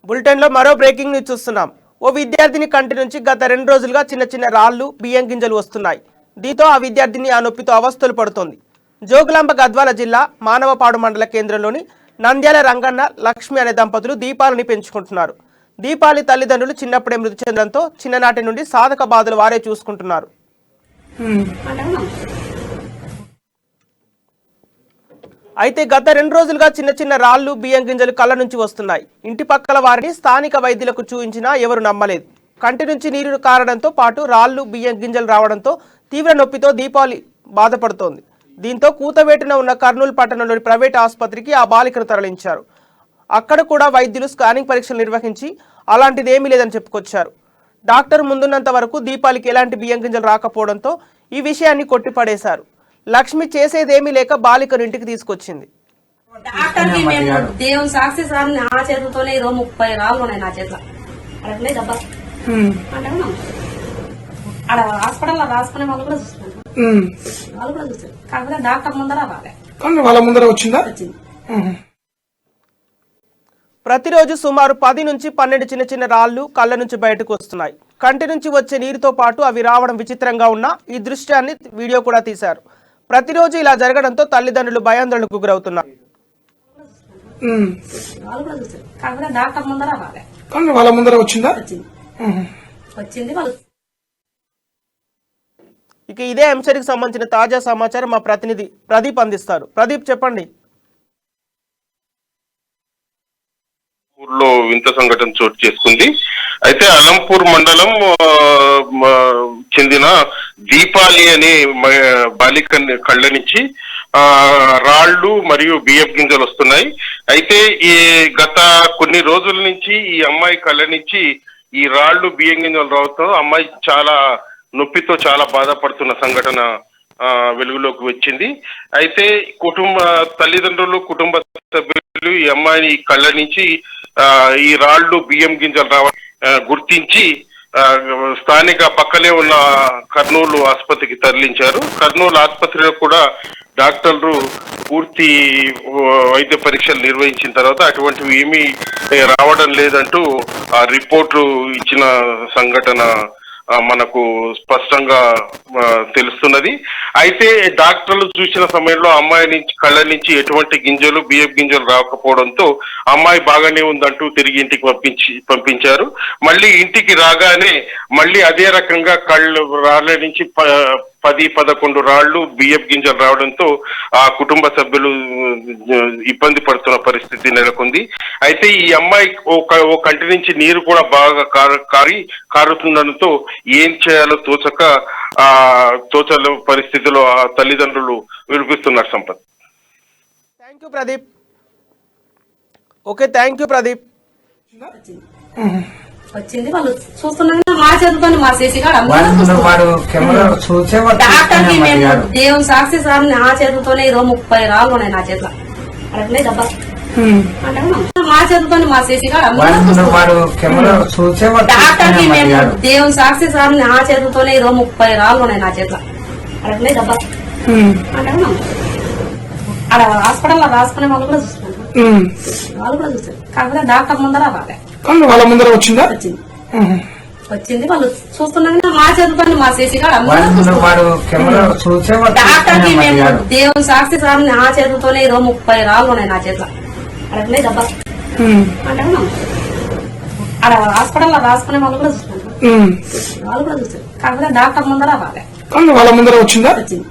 బులెటిన్లో మరో breaking news చూస్తున్నాం. ఓ విద్యార్థిని కంటి నుంచి గత 2 రోజులుగా చిన్న చిన్న రాళ్లు, బియ్యం గింజలు వస్తున్నాయి. దీంతో ఆ విద్యార్థిని ఆ నొప్పితో అవస్థలు పడుతోంది. జోగులాంబ గద్వాల జిల్లా మానవపాడు మండల కేంద్రంలోని నంద్యాల రంగన్న, లక్ష్మి అనే దంపతులు దీపాలని పెంచుకుంటున్నారు. దీపాలి తల్లిదండ్రులు చిన్నప్పుడే మృతి చెందడంతో చిన్ననాటి నుండి సాధక బాధలు వారే చూసుకుంటున్నారు. అయితే గత 2 రోజులుగా చిన్న చిన్న రాళ్లు, బియ్యం గింజలు కళ్ళ నుంచి వస్తున్నాయి. ఇంటి పక్కల వారిని స్థానిక వైద్యులకు చూయించినా ఎవరు నమ్మలేదు. కంటి నుంచి నీరు కారడంతో పాటు రాళ్లు, బియ్యం గింజలు రావడంతో తీవ్ర నొప్పితో దీపావళి బాధపడుతోంది. దీంతో కూతవేటున ఉన్న కర్నూలు పట్టణంలోని ప్రైవేట్ ఆసుపత్రికి ఆ బాలికను తరలించారు. అక్కడ కూడా వైద్యులు స్కానింగ్ పరీక్షలు నిర్వహించి అలాంటిది ఏమీ లేదని చెప్పుకొచ్చారు. డాక్టర్ ముందున్నంత వరకు దీపాలికి ఎలాంటి బియ్యం గింజలు రాకపోవడంతో ఈ విషయాన్ని కొట్టిపడేశారు. లక్ష్మి చేసేదేమీ లేక బాలికను ఇంటికి తీసుకొచ్చింది. డాక్టర్కి మేము దేవుని సాక్షి సార్ నా చేతులతోనే 30 రాళ్ళు ఉన్నాయి నా చేతిలో. అడగలే దెబ్బ అక్కడ హాస్పిటల్లో రాసుకునే వాళ్ళు కూడా చూస్తున్నారు. వాళ్ళు కూడా చూస్తారు. కాకపోతే డాక్టర్ ముందర రాలే, వాళ్ళ ముందర వచ్చిందా? ప్రతిరోజు సుమారు 10 నుంచి 12 చిన్న చిన్న రాళ్లు కళ్ళ నుంచి బయటకు వస్తున్నాయి. కంటి నుంచి వచ్చే నీరుతో పాటు అవి రావడం విచిత్రంగా ఉన్న ఈ దృశ్యాన్ని వీడియో కూడా తీశారు. ప్రతిరోజు ఇలా జరగడంతో తల్లిదండ్రులు భయాందోళనకు గురవుతున్నారు. వాళ్ళు కూడా చూస్తారు. కాకపోతే డాక్టర్ ముందర రాలే, వాళ్ళ ముందర వచ్చిందా? వచ్చింది వాళ్ళు. ఇక ఇదే అంశానికి సంబంధించిన తాజా సమాచారం మా ప్రతినిధి ప్రదీప్ అందిస్తారు. ప్రదీప్, చెప్పండి. ఊర్లో వింత సంఘటన చోటు చేసుకుంది. అయితే అలంపూర్ మండలం చెందిన దీపాలి అనే బాలిక కళ్ళ నుంచి రాళ్లు మరియు బియ్యం గింజలు వస్తున్నాయి. అయితే ఈ గత కొన్ని రోజుల నుంచి ఈ అమ్మాయి కళ్ళ నుంచి ఈ రాళ్లు, బియ్యం గింజలు రావడంతో అమ్మాయి చాలా నొప్పితో చాలా బాధపడుతున్న సంఘటన వెలుగులోకి వచ్చింది. అయితే తల్లిదండ్రులు, కుటుంబ సభ్యులు ఈ అమ్మాయిని కళ్ళ నుంచి ఈ రాళ్లు, బియ్యం గింజలు రావడం గుర్తించి స్థానిక పక్కనే ఉన్న కర్నూలు ఆసుపత్రికి తరలించారు. కర్నూలు ఆసుపత్రిలో కూడా డాక్టర్లు పూర్తి వైద్య పరీక్షలు నిర్వహించిన తర్వాత అటువంటివి ఏమీ రావడం లేదంటూ ఆ రిపోర్టు ఇచ్చిన సంఘటన మనకు స్పష్టంగా తెలుస్తున్నది. అయితే డాక్టర్లు చూసిన సమయంలో అమ్మాయి నుంచి కళ్ళ నుంచి ఎటువంటి గింజలు, బియ్యం గింజలు రాకపోవడంతో అమ్మాయి బాగానే ఉందంటూ తిరిగి ఇంటికి పంపించారు. మళ్ళీ ఇంటికి రాగానే మళ్ళీ అదే రకంగా రాళ్ళ నుంచి 10-11 రాళ్లు, బియ్యం గింజలు రావడంతో ఆ కుటుంబ సభ్యులు ఇబ్బంది పడుతున్న పరిస్థితి నెలకొంది. అయితే ఈ అమ్మాయి ఓ కంటి నుంచి నీరు కూడా బాగా కారుతుండడంతో ఏం చేయాలో తోచల పరిస్థితిలో ఆ తల్లిదండ్రులు వినిపిస్తున్నారు. Sampath. Thank you Pradeep. Okay, thank you Pradeep. వచ్చింది వాళ్ళు చూస్తున్నాం. మా చేతులతో మా చేసి డాక్టర్కి మేము దేవుని సాక్షి సార్ నా చేతులతోనే 30 రాళ్ళు ఉన్నాయి నా చేతిలో. అడగలే దెబ్బ మా చేతులతో మా చేసి డాక్టర్కి మేము దేవుని సాక్షి సార్ నా చేతులతోనే 30 రాళ్ళు ఉన్నాయి నా చేతిలో. అడగలే దెబ్బ అక్కడ హాస్పిటల్లో రాసుకునే వాళ్ళు కూడా చూస్తున్నారు. వాళ్ళు కూడా చూస్తారు. కాకపోతే డాక్టర్ ముందర రాలే, వాళ్ళ ముందర వచ్చిందా? వచ్చింది వాళ్ళు చూస్తున్నాం. మా చేతులతో మా చేసి డాక్టర్కి మేము దేవుని సాక్షి సార్ నా చేతులతోనే 30 రాళ్ళు ఉన్నాయి నా చేతిలో. అడగలే దెబ్బ అక్కడ హాస్పిటల్లో రాసుకునే వాళ్ళు కూడా చూస్తున్నారు. వాళ్ళు కూడా చూస్తారు. కాకపోతే డాక్టర్ ముందర రాలే, వాళ్ళ ముందర వచ్చిందా? వచ్చింది.